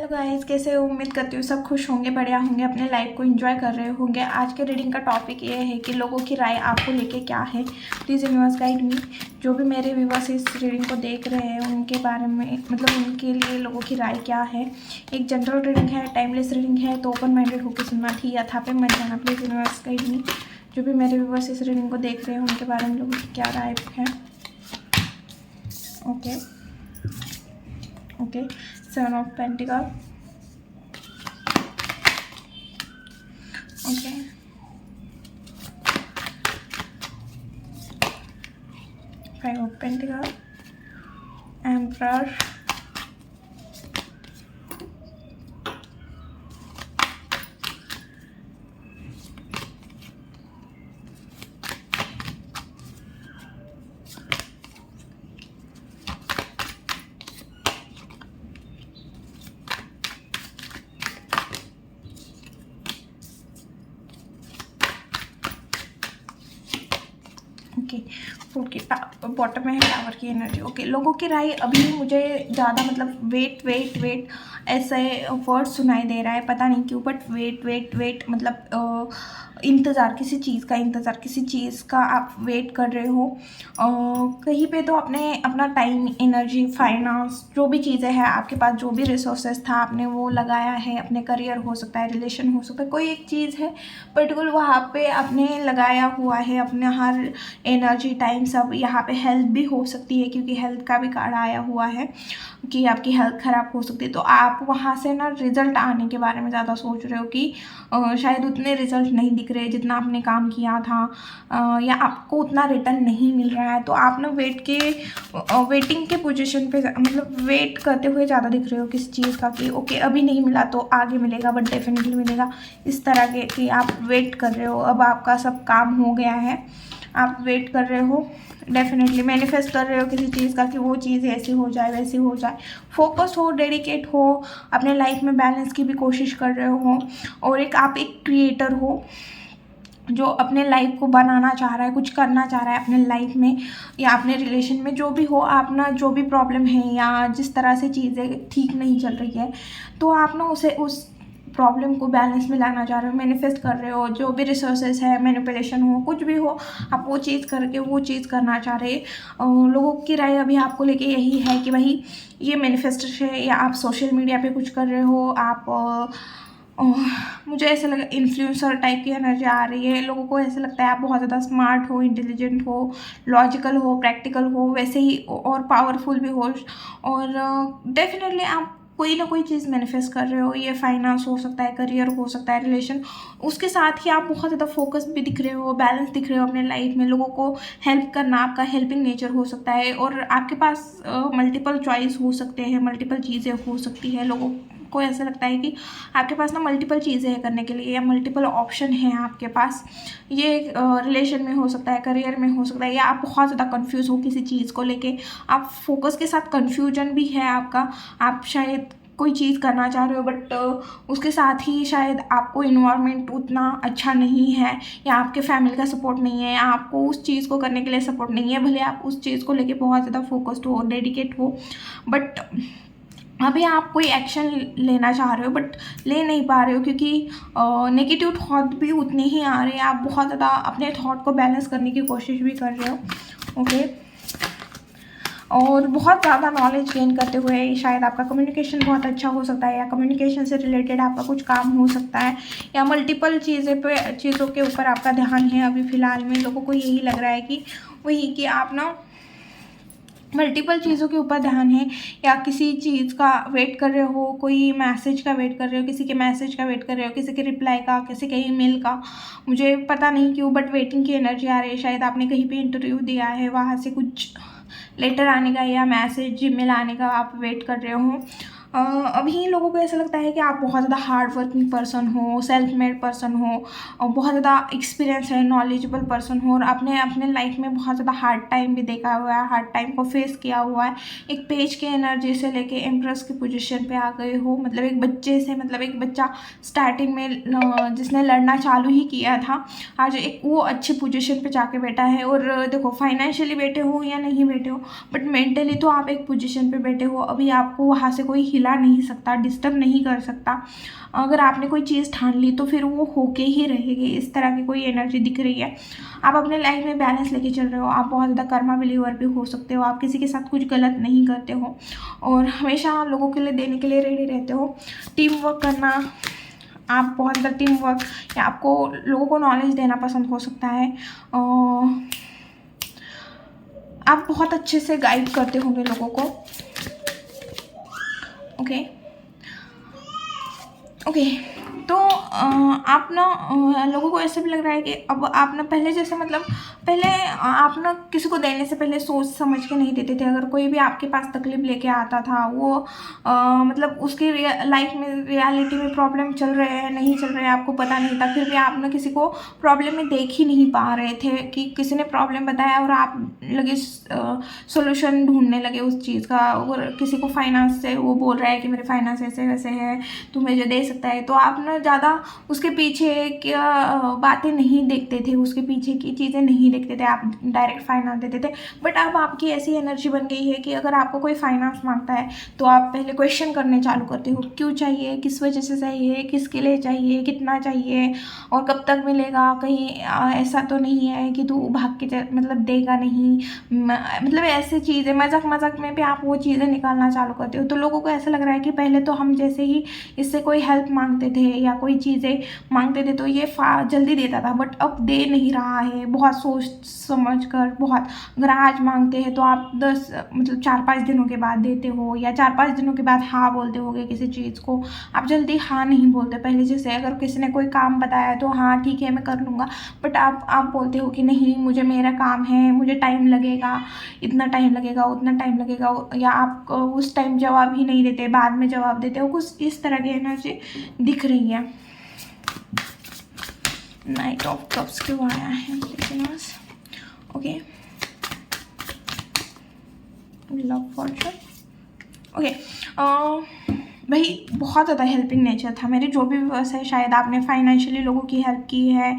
Hello guys, कैसे हो? उम्मीद करती हूँ सब खुश होंगे, बढ़िया होंगे, अपने लाइफ को एंजॉय कर रहे होंगे। आज के रीडिंग का टॉपिक ये है कि लोगों की राय आपको लेके क्या है। Please universe guide me. जो भी मेरे व्यूअर्स इस रीडिंग को देख रहे हैं उनके बारे में, मतलब उनके लिए लोगों की राय क्या है। एक जनरल रीडिंग है, टाइमलेस रीडिंग है, तो ओपन माइंडेड होकर सुनना, ठीक है? था पे मत जाना। Please universe guide me. जो भी मेरे व्यूअर्स इस रीडिंग को देख रहे हैं उनके बारे में लोगों की क्या राय है। Okay okay, 7 of pentacle. Okay, 5 of Pentacles, Emperor, okay, food की बॉटम में है टावर की एनर्जी। ओके, लोगों की राय अभी मुझे ज़्यादा मतलब वेट वेट वेट ऐसे वर्ड सुनाई दे रहा है, पता नहीं क्यों, बट वेट वेट वेट मतलब इंतज़ार, किसी चीज़ का इंतज़ार, किसी चीज़ का आप वेट कर रहे हो। कहीं पे तो आपने अपना टाइम, एनर्जी, फाइनेंस, जो भी चीज़ें हैं आपके पास, जो भी रिसोर्सेज था आपने वो लगाया है। अपने करियर हो सकता है, रिलेशन हो सकता है, कोई एक चीज़ है पर्टिकुलर वहाँ पे आपने लगाया हुआ है अपना हर एनर्जी, टाइम सब। यहाँ पे हेल्थ भी हो सकती है क्योंकि हेल्थ का भी कार्ड आया हुआ है कि आपकी हेल्थ ख़राब हो सकती है। तो आप वहाँ से ना रिजल्ट आने के बारे में ज़्यादा सोच रहे हो कि शायद उतने रिजल्ट नहीं दिख रहे जितना आपने काम किया था, या आपको उतना रिटर्न नहीं मिल रहा है। तो आप ना वेटिंग के पोजीशन पे, मतलब वेट करते हुए ज़्यादा दिख रहे हो किसी चीज़ का कि ओके अभी नहीं मिला तो आगे मिलेगा, बट डेफिनेटली मिलेगा। इस तरह के कि आप वेट कर रहे हो, अब आपका सब काम हो गया है, आप वेट कर रहे हो, डेफिनेटली मैनिफेस्ट कर रहे हो किसी चीज़ का कि वो चीज़ ऐसी हो जाए, वैसी हो जाए। फोकस हो, डेडिकेट हो, अपने लाइफ में बैलेंस की भी कोशिश कर रहे हो। और आप एक क्रिएटर हो जो अपने लाइफ को बनाना चाह रहा है, कुछ करना चाह रहा है अपने लाइफ में या अपने रिलेशन में, जो भी हो। आप ना जो भी प्रॉब्लम है या जिस तरह से चीज़ें ठीक नहीं चल रही है, तो आप ना उस प्रॉब्लम को बैलेंस में लाना चाह रहे हो, मैनिफेस्ट कर रहे हो। जो भी रिसोर्सेज है, मैनिपुलेशन हो, कुछ भी हो, आप वो चीज़ करके वो चीज़ करना चाह रहे। लोगों की राय अभी आपको लेके यही है कि भाई ये मैनिफेस्टेशन है, या आप सोशल मीडिया पे कुछ कर रहे हो, आप मुझे ऐसा लगा इन्फ्लुएंसर टाइप की एनर्जी आ रही है। लोगों को ऐसा लगता है आप बहुत ज़्यादा स्मार्ट हो, इंटेलिजेंट हो, लॉजिकल हो, प्रैक्टिकल हो, वैसे ही और पावरफुल भी हो। और डेफिनेटली आप कोई ना कोई चीज़ मैनिफेस्ट कर रहे हो। ये फाइनेंस हो सकता है, करियर हो सकता है, रिलेशन। उसके साथ ही आप बहुत ज़्यादा फोकस भी दिख रहे हो, बैलेंस दिख रहे हो अपने लाइफ में। लोगों को हेल्प करना आपका हेल्पिंग नेचर हो सकता है, और आपके पास मल्टीपल चॉइस हो सकते हैं, मल्टीपल चीज़ें हो सकती है। लोगों को ऐसा लगता है कि आपके पास ना मल्टीपल चीज़ें हैं करने के लिए, या मल्टीपल ऑप्शन हैं आपके पास। ये रिलेशन में हो सकता है, करियर में हो सकता है, या आप बहुत ज़्यादा कंफ्यूज हो किसी चीज़ को लेके। आप फोकस के साथ कंफ्यूजन भी है आपका। आप शायद कोई चीज़ करना चाह रहे हो, बट उसके साथ ही शायद आपको इन्वायरमेंट उतना अच्छा नहीं है, या आपके फैमिली का सपोर्ट नहीं है, या आपको उस चीज़ को करने के लिए सपोर्ट नहीं है। भले आप उस चीज़ को लेके बहुत ज़्यादा फोकस्ड हो, डेडिकेट हो, बट अभी आप कोई एक्शन लेना चाह रहे हो बट ले नहीं पा रहे हो, क्योंकि नेगेटिव थॉट भी उतने ही आ रहे हैं। आप बहुत ज़्यादा अपने थॉट को बैलेंस करने की कोशिश भी कर रहे हो। ओके, और बहुत ज़्यादा नॉलेज गेन करते हुए शायद आपका कम्युनिकेशन बहुत अच्छा हो सकता है, या कम्युनिकेशन से रिलेटेड आपका कुछ काम हो सकता है, या मल्टीपल चीज़ों के ऊपर आपका ध्यान है अभी फ़िलहाल में। लोगों को यही लग रहा है कि वही कि आप ना मल्टीपल चीज़ों के ऊपर ध्यान है, या किसी चीज़ का वेट कर रहे हो, कोई मैसेज का वेट कर रहे हो, किसी के मैसेज का वेट कर रहे हो, किसी के रिप्लाई का, किसी के ईमेल का। मुझे पता नहीं क्यों, बट वेटिंग की एनर्जी आ रही है। शायद आपने कहीं पे इंटरव्यू दिया है, वहाँ से कुछ लेटर आने का या मैसेज, ईमेल आने का आप वेट कर रहे हो। अभी लोगों को ऐसा लगता है कि आप बहुत ज़्यादा हार्ड वर्किंग पर्सन हो, सेल्फ मेड पर्सन हो, और बहुत ज़्यादा एक्सपीरियंस है, नॉलेजेबल पर्सन हो, और आपने अपने लाइफ में बहुत ज़्यादा हार्ड टाइम भी देखा हुआ है, हार्ड टाइम को फेस किया हुआ है। एक पेज के एनर्जी से लेके एम्प्रेस की पोजीशन पे आ गए हो, मतलब एक बच्चे से, मतलब एक बच्चा स्टार्टिंग में जिसने लड़ना चालू ही किया था, आज एक वो अच्छी पोजीशन पे जाके बैठा है। और देखो फाइनेंशियली बैठे हो या नहीं बैठे हो, बट मेंटली तो आप एक पोजीशन पे बैठे हो। अभी आपको वहाँ से कोई हिला नहीं सकता, डिस्टर्ब नहीं कर सकता। अगर आपने कोई चीज़ ठान ली तो फिर वो होके ही रहेगी। इस तरह की कोई एनर्जी दिख रही है। आप अपने लाइफ में बैलेंस लेके चल रहे हो, आप बहुत ज़्यादा कर्मा बिलीवर भी हो सकते हो, आप किसी के साथ कुछ गलत नहीं करते हो और हमेशा लोगों के लिए देने के लिए रेडी रहते हो। टीम वर्क करना, आप बहुत ज़्यादा टीम वर्क या आपको लोगों को नॉलेज देना पसंद हो सकता है। आप बहुत अच्छे से गाइड करते होंगे लोगों को। ओके, तो आप ना लोगों को ऐसे भी लग रहा है कि अब आप ना पहले जैसे मतलब पहले आप ना किसी को देने से पहले सोच समझ के नहीं देते थे। अगर कोई भी आपके पास तकलीफ लेके आता था, वो मतलब उसकी लाइफ में रियलिटी में प्रॉब्लम चल रहे हैं नहीं चल रहे हैं आपको पता नहीं था, फिर भी आप ना किसी को प्रॉब्लम में देख ही नहीं पा रहे थे कि किसी ने प्रॉब्लम बताया और आप लगे सोल्यूशन ढूंढने लगे उस चीज़ का। और किसी को फाइनेंस से वो बोल रहा है कि मेरे फाइनेंस ऐसे वैसे है, तू मुझे दे सकता है, तो आप ना ज़्यादा उसके पीछे क्या बातें नहीं देखते थे, उसके पीछे की चीज़ें नहीं देखते थे, आप डायरेक्ट फाइनेंस देते थे। बट अब आपकी ऐसी एनर्जी बन गई है कि अगर आपको कोई फाइनेंस मांगता है तो आप पहले क्वेश्चन करने चालू करते हो, क्यों चाहिए, किस वजह से चाहिए, किसके लिए चाहिए, कितना चाहिए और कब तक मिलेगा, कहीं ऐसा तो नहीं है कि तू भाग के मतलब देगा नहीं, मतलब ऐसे चीज़ें मजाक मजाक में भी आप वो चीज़ें निकालना चालू करते हो। तो लोगों को ऐसा लग रहा है कि पहले तो हम जैसे ही इससे कोई हेल्प मांगते थे या कोई चीज़ें मांगते थे तो ये जल्दी देता था, बट अब दे नहीं रहा है। बहुत सोच समझ कर, बहुत अगर आज मांगते हैं तो आप 10 मतलब 4-5 दिनों के बाद देते हो या 4-5 दिनों के बाद हाँ बोलते होगे किसी चीज़ को। आप जल्दी हाँ नहीं बोलते। पहले जैसे अगर किसी ने कोई काम बताया तो हाँ ठीक है मैं कर लूँगा, बट आप बोलते हो कि नहीं मुझे मेरा काम है, मुझे टाइम लगेगा, इतना टाइम लगेगा, उतना टाइम लगेगा, या आप उस टाइम जवाब ही नहीं देते, बाद में जवाब देते हो। कुछ इस तरह की एनर्जी दिख रही है। नाइट ऑफ कप्स क्यों आया है लेकिन बस। Okay, love Fortune. ओके, भाई बहुत ज़्यादा हेल्पिंग नेचर था मेरे, जो भी व्यवसाय, शायद आपने फाइनेंशियली लोगों की हेल्प की है,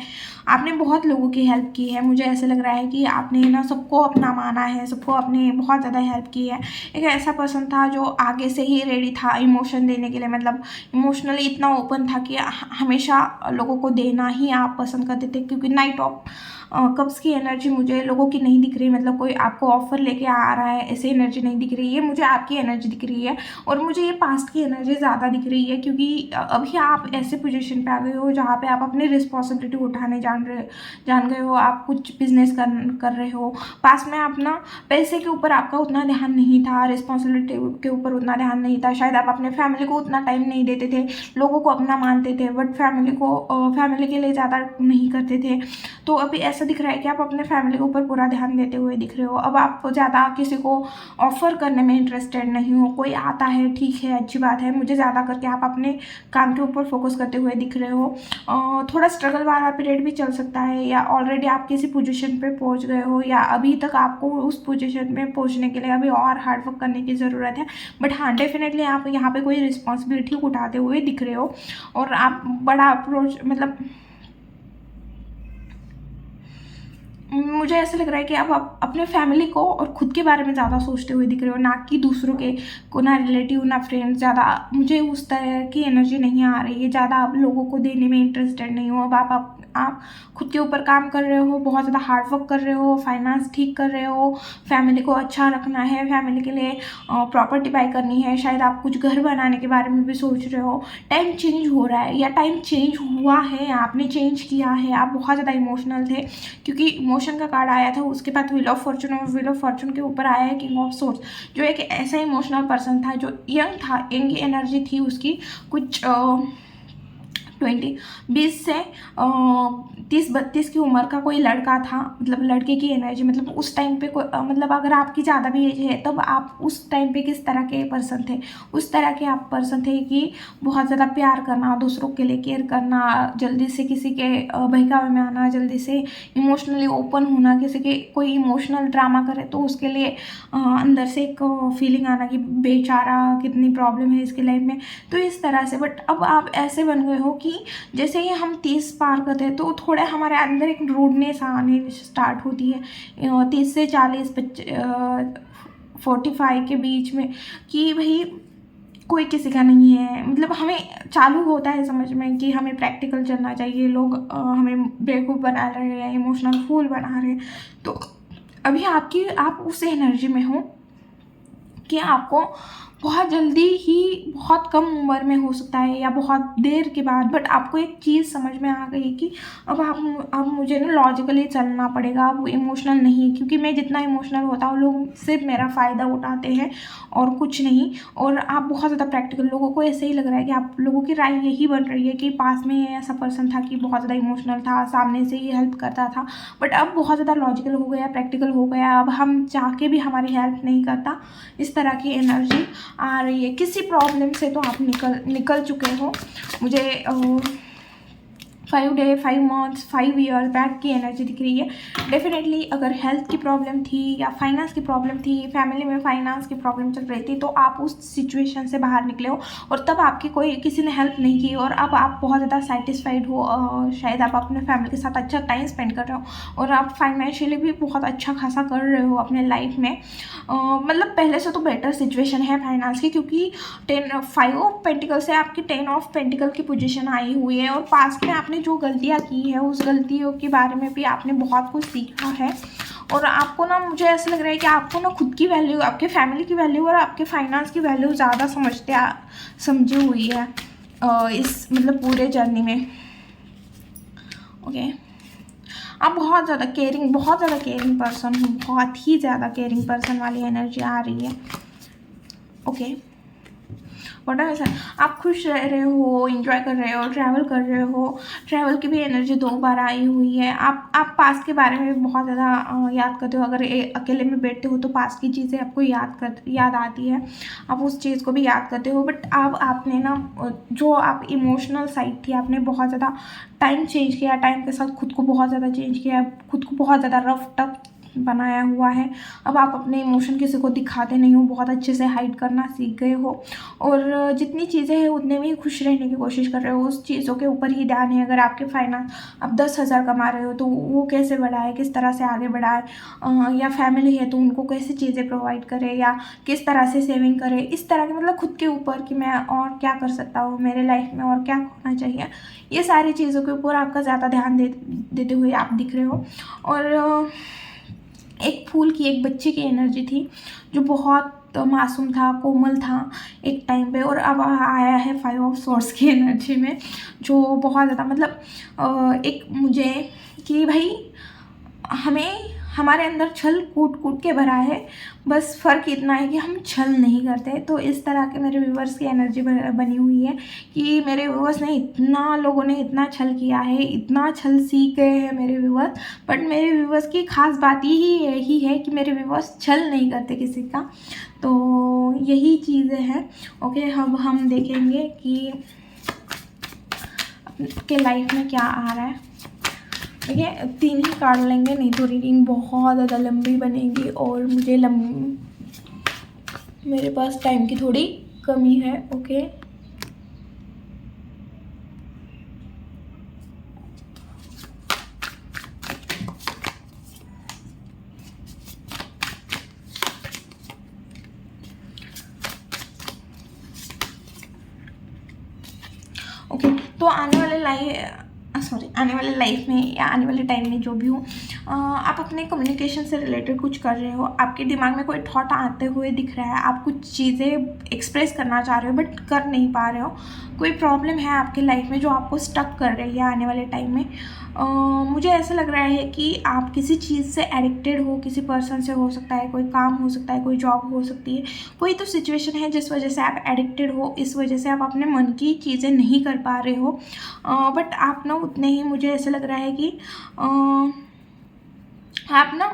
आपने बहुत लोगों की हेल्प की है। मुझे ऐसे लग रहा है कि आपने ना सबको अपना माना है, सबको आपने बहुत ज़्यादा हेल्प की है। एक ऐसा पर्सन था जो आगे से ही रेडी था इमोशन देने के लिए, मतलब इमोशनली इतना ओपन था कि हमेशा लोगों को देना ही आप पसंद करते थे। क्योंकि नाइट ऑफ कप्स की एनर्जी मुझे लोगों की नहीं दिख रही, मतलब कोई आपको ऑफर लेके आ रहा है ऐसी एनर्जी नहीं दिख रही है, मुझे आपकी एनर्जी दिख रही है। और मुझे ये पास्ट की एनर्जी ज़्यादा दिख रही है, क्योंकि अभी आप ऐसे पोजीशन पे आ गए हो जहाँ पे आप अपनी रिस्पॉन्सिबिलिटी उठाने जान गए हो, आप कुछ बिजनेस कर रहे हो। पास्ट में आप ना पैसे के ऊपर आपका उतना ध्यान नहीं था, रिस्पॉन्सिबिलिटी के ऊपर उतना ध्यान नहीं था, शायद आप अपने फैमिली को उतना टाइम नहीं देते थे, लोगों को अपना मानते थे बट फैमिली के लिए ज़्यादा नहीं करते थे। तो अभी ऐसा दिख रहा है कि आप अपने फैमिली के ऊपर पूरा ध्यान देते हुए दिख रहे हो। अब आप ज़्यादा किसी को ऑफर करने में इंटरेस्टेड नहीं हो। कोई आता है ठीक है, अच्छी बात है, मुझे ज़्यादा करके आप अपने काम के ऊपर फोकस करते हुए दिख रहे हो। थोड़ा स्ट्रगल वाला पीरियड भी चल सकता है, या ऑलरेडी आप किसी पोजीशन पे पहुंच गए हो, या अभी तक आपको उस पोजीशन में पहुंचने के लिए अभी और हार्ड वर्क करने की ज़रूरत है। बट हाँ, डेफिनेटली आप यहाँ पे कोई रिस्पॉन्सिबिलिटी उठाते हुए दिख रहे हो और आप बड़ा अप्रोच, मतलब मुझे ऐसा लग रहा है कि आप अपने फैमिली को और खुद के बारे में ज़्यादा सोचते हुए दिख रहे हो, ना कि दूसरों के को, ना रिलेटिव ना फ्रेंड्स। ज़्यादा मुझे उस तरह की एनर्जी नहीं आ रही है, ज़्यादा आप लोगों को देने में इंटरेस्टेड नहीं हो। अब आप खुद के ऊपर काम कर रहे हो, बहुत ज़्यादा हार्ड वर्क कर रहे हो, फाइनेंस ठीक कर रहे हो, फैमिली को अच्छा रखना है, फैमिली के लिए प्रॉपर्टी बाय करनी है, शायद आप कुछ घर बनाने के बारे में भी सोच रहे हो। टाइम चेंज हो रहा है या टाइम चेंज हुआ है, आपने चेंज किया है। आप बहुत ज़्यादा इमोशनल थे, क्योंकि इमोशन का कार्ड आया था, उसके बाद व्हील ऑफ फॉर्चून, और व्हील ऑफ फॉर्चून के ऊपर आया है किंग ऑफ सोर्ड्स, जो एक ऐसा इमोशनल पर्सन था जो यंग था, यंग एनर्जी थी उसकी, कुछ 20 से 30-32 की उम्र का कोई लड़का था, मतलब लड़के की एनर्जी, मतलब उस टाइम पे कोई मतलब अगर आपकी ज़्यादा भी एज है तब आप उस टाइम पे किस तरह के पर्सन थे, उस तरह के आप पर्सन थे कि बहुत ज़्यादा प्यार करना, दूसरों के लिए केयर करना, जल्दी से किसी के बहकावे में आना, जल्दी से इमोशनली ओपन होना, किसी के कोई इमोशनल ड्रामा करे तो उसके लिए अंदर से एक फीलिंग आना कि बेचारा कितनी प्रॉब्लम है इसकी लाइफ में, तो इस तरह से। बट अब आप ऐसे बन गए हो कि जैसे ही हम 30 पार करते हैं तो थोड़ा हमारे अंदर एक रूडनेस आने स्टार्ट होती है, 30 से 40 45 के बीच में, कि भाई कोई किसी का नहीं है। मतलब हमें चालू होता है समझ में कि हमें प्रैक्टिकल चलना चाहिए, लोग हमें बेवकूफ़ बना रहे हैं, इमोशनल फूल बना रहे हैं। तो अभी आप उस एनर्जी में हो कि आपको बहुत जल्दी ही, बहुत कम उम्र में हो सकता है या बहुत देर के बाद, बट आपको एक चीज़ समझ में आ गई कि अब मुझे ना लॉजिकली चलना पड़ेगा, अब इमोशनल नहीं, क्योंकि मैं जितना इमोशनल होता हूँ लोग सिर्फ मेरा फ़ायदा उठाते हैं और कुछ नहीं। और आप बहुत ज़्यादा प्रैक्टिकल, लोगों को ऐसे ही लग रहा है कि आप लोगों की राय यही बन रही है कि पास में ऐसा पर्सन था कि बहुत ज़्यादा इमोशनल था, सामने से ही हेल्प करता था, बट अब बहुत ज़्यादा लॉजिकल हो गया, प्रैक्टिकल हो गया, अब हम चाह के भी हमारी हेल्प नहीं करता। इस तरह की एनर्जी आ रही है। किसी प्रॉब्लम से तो आप निकल चुके हो। मुझे 5 डे, 5 मंथ्स, 5 ईयर बैक की एनर्जी दिख रही है। डेफिनेटली अगर हेल्थ की प्रॉब्लम थी या फाइनेंस की प्रॉब्लम थी, फैमिली में फाइनेंस की प्रॉब्लम चल रही थी, तो आप उस सिचुएशन से बाहर निकले हो और तब आपकी किसी ने हेल्प नहीं की और अब आप बहुत ज़्यादा सेटिस्फाइड हो। शायद आप अपने फैमिली के साथ अच्छा टाइम स्पेंड कर रहे हो और आप फाइनेंशियली भी बहुत अच्छा खासा कर रहे हो अपने लाइफ में। मतलब पहले से तो बेटर सिचुएशन है फाइनेंस की, क्योंकि 5 ऑफ पेंटिकल से आपकी 10 ऑफ पेंटिकल की पोजीशन आई हुई है और पास्ट में आपने जो गलतियां की है उस गलतियों के बारे में भी आपने बहुत कुछ सीखा है। और आपको ना, मुझे ऐसा लग रहा है कि आपको ना खुद की वैल्यू, आपके फैमिली की वैल्यू और आपके फाइनेंस की वैल्यू ज़्यादा समझी हुई है इस मतलब पूरे जर्नी में। ओके, आप बहुत ज़्यादा केयरिंग पर्सन हो, बहुत ही ज़्यादा केयरिंग पर्सन वाली एनर्जी आ रही है। ओके, वट एवर सर, आप खुश रह रहे हो, इंजॉय कर रहे हो, ट्रैवल कर रहे हो। ट्रैवल की भी एनर्जी 2 बार आई हुई है। आप पास्ट के बारे में बहुत ज़्यादा याद करते हो। अगर अकेले में बैठते हो तो पास्ट की चीज़ें आपको याद आती है, आप उस चीज़ को भी याद करते हो। बट अब आपने ना, जो आप इमोशनल साइड थी, आपने बहुत ज़्यादा टाइम चेंज किया, टाइम के साथ खुद को बहुत ज़्यादा चेंज किया, खुद को बहुत ज़्यादा रफ टफ बनाया हुआ है। अब आप अपने इमोशन किसी को दिखाते नहीं हो, बहुत अच्छे से हाइड करना सीख गए हो और जितनी चीज़ें हैं उतने में ही खुश रहने की कोशिश कर रहे हो। उस चीज़ों के ऊपर ही ध्यान है। अगर आपके फाइनेंस, आप 10,000 कमा रहे हो तो वो कैसे बढ़ाए, किस तरह से आगे बढ़ाए, या फैमिली है तो उनको कैसे चीज़ें प्रोवाइड करे या किस तरह से सेविंग करे, इस तरह के मतलब खुद के ऊपर कि मैं और क्या कर सकता हूँ मेरे लाइफ में और क्या होना चाहिए, ये सारी चीज़ों के ऊपर आपका ज़्यादा ध्यान देते हुए आप दिख रहे हो। और एक फूल की, एक बच्चे की एनर्जी थी जो बहुत मासूम था, कोमल था एक टाइम पे, और अब आया है 5 ऑफ सॉर्ड्स की एनर्जी में, जो बहुत ज़्यादा मतलब एक मुझे कि भाई हमें हमारे अंदर छल कूट के भरा है, बस फ़र्क इतना है कि हम छल नहीं करते। तो इस तरह के मेरे व्यूवर्स की एनर्जी बनी हुई है कि मेरे व्यूवर्स ने लोगों ने इतना छल किया है, इतना छल सीख गए हैं मेरे व्यूवर्स। बट मेरे व्यूवर्स की खास बात यही है कि मेरे व्यूवर्स छल नहीं करते किसी का। तो यही चीज़ें हैं। ओके, अब हम देखेंगे कि आपके लाइफ में क्या आ रहा है। देखिए, 3 ही कार्ड लेंगे, नहीं तो रीडिंग बहुत ज़्यादा लंबी बनेगी और मेरे पास टाइम की थोड़ी कमी है। ओके, तो आने वाले लाइफ में या आने वाले टाइम में जो भी हो, आप अपने कम्युनिकेशन से रिलेटेड कुछ कर रहे हो, आपके दिमाग में कोई थॉट आते हुए दिख रहा है, आप कुछ चीज़ें एक्सप्रेस करना चाह रहे हो बट कर नहीं पा रहे हो, कोई प्रॉब्लम है आपके लाइफ में जो आपको स्टक कर रही है आने वाले टाइम में। मुझे ऐसा लग रहा है कि आप किसी चीज़ से एडिक्टेड हो, किसी पर्सन से हो सकता है, कोई काम हो सकता है, कोई जॉब हो सकती है, कोई तो सिचुएशन है जिस वजह से आप एडिक्टेड हो, इस वजह से आप अपने मन की चीज़ें नहीं कर पा रहे हो। बट आप ना उतने ही, मुझे ऐसा लग रहा है कि आप ना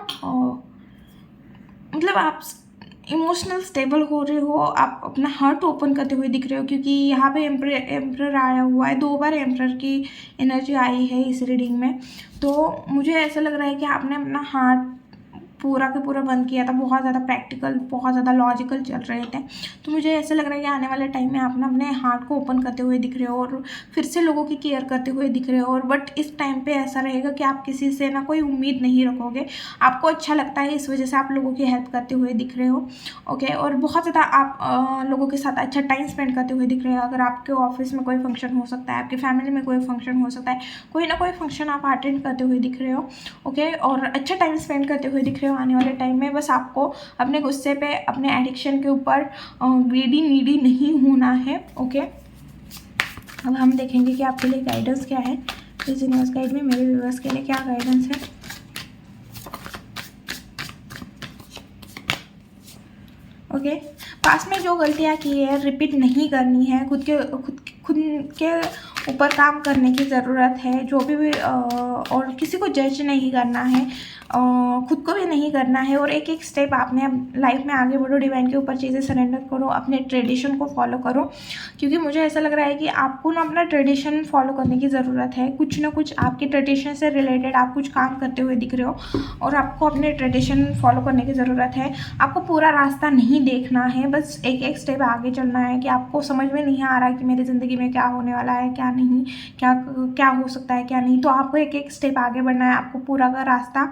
मतलब आप इमोशनल स्टेबल हो रहे हो, आप अपना हार्ट ओपन करते हुए दिख रहे हो, क्योंकि यहाँ पे एम्परर आया हुआ है, 2 बार एम्परर की एनर्जी आई है इस रीडिंग में। तो मुझे ऐसा लग रहा है कि आपने अपना हार्ट पूरा के पूरा बंद किया था, बहुत ज़्यादा प्रैक्टिकल, बहुत ज़्यादा लॉजिकल चल रहे थे। तो मुझे ऐसा लग रहा है कि आने वाले टाइम में आप ना अपने हार्ट को ओपन करते हुए दिख रहे हो और फिर से लोगों की केयर करते हुए दिख रहे हो। और बट इस टाइम पे ऐसा रहेगा कि आप किसी से ना कोई उम्मीद नहीं रखोगे, आपको अच्छा लगता है, इस वजह से आप लोगों की हेल्प करते हुए दिख रहे हो। ओके, और बहुत ज़्यादा आप लोगों के साथ अच्छा टाइम स्पेंड करते हुए दिख रहे हो। अगर आपके ऑफिस में कोई फंक्शन हो सकता है, आपकी फैमिली में कोई फंक्शन हो सकता है, कोई ना कोई फंक्शन आप अटेंड करते हुए दिख रहे हो। ओके, और अच्छा टाइम स्पेंड करते हुए दिख रहे हो आने वाले टाइम में। बस आपको अपने गुस्से पे, अपने एडिक्शन के ऊपर ग्रीडी नीडी नहीं होना है। ओके, अब हम देखेंगे कि आपके लिए गाइडेंस क्या है इस यूनिवर्स गाइड में, मेरे व्यूअर्स के लिए क्या गाइडेंस है। ओके, पास में जो गलतियाँ की है रिपीट नहीं करनी है, खुद के ऊपर काम करने की ज़रूरत है। जो भी और किसी को जज नहीं करना है, खुद को भी नहीं करना है। और एक एक स्टेप आपने लाइफ में आगे बढ़ो, डिवाइन के ऊपर चीज़ें सरेंडर करो, अपने ट्रेडिशन को फॉलो करो। क्योंकि मुझे ऐसा लग रहा है कि आपको ना अपना ट्रेडिशन फॉलो करने की ज़रूरत है। कुछ ना कुछ आपके ट्रेडिशन से रिलेटेड आप कुछ काम करते हुए दिख रहे हो और आपको अपने ट्रेडिशन फॉलो करने की ज़रूरत है। आपको पूरा रास्ता नहीं देखना है, बस एक एक स्टेप आगे चलना है। कि आपको समझ में नहीं आ रहा है कि मेरी ज़िंदगी में क्या होने वाला है, क्या नहीं, क्या हो सकता है, क्या नहीं, तो आपको एक एक स्टेप आगे बढ़ना है। आपको पूरा का रास्ता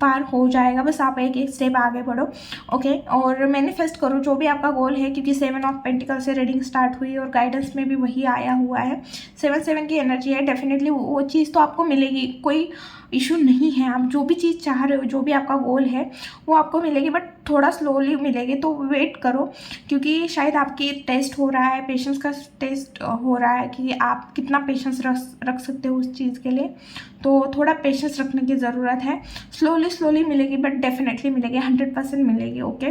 पार हो जाएगा, बस आप एक एक स्टेप आगे बढ़ो। ओके, और मैनिफेस्ट करो जो भी आपका गोल है, क्योंकि 7 ऑफ पेंटिकल से रीडिंग स्टार्ट हुई और गाइडेंस में भी वही आया हुआ है। 7 की एनर्जी है, डेफिनेटली वो चीज़ तो आपको मिलेगी, कोई इशू नहीं है। आप जो भी चीज़ चाह रहे हो, जो भी आपका गोल है वो आपको मिलेगी, बट थोड़ा स्लोली मिलेगी, तो वेट करो। क्योंकि शायद आपकी टेस्ट हो रहा है, पेशेंस का टेस्ट हो रहा है कि आप कितना पेशेंस रख सकते हो उस चीज़ के लिए। तो थोड़ा पेशेंस रखने की ज़रूरत है। स्लोली मिलेगी, बट डेफिनेटली मिलेगी, 100% मिलेगी। ओके,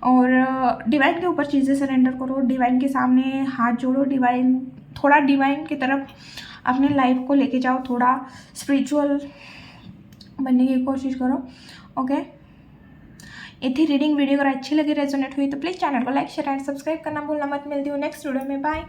और डिवाइन के ऊपर चीज़ें सरेंडर करो, डिवाइन के सामने हाथ जोड़ो, थोड़ा डिवाइन की तरफ अपने लाइफ को लेके जाओ, थोड़ा स्पिरिचुअल बनने की कोशिश करो। ओके, ये थी रीडिंग वीडियो। अगर अच्छी लगी, रेजोनेट हुई तो प्लीज़ चैनल को लाइक, शेयर एंड सब्सक्राइब करना भूलना मत। मिलती हूँ नेक्स्ट वीडियो में, बाय।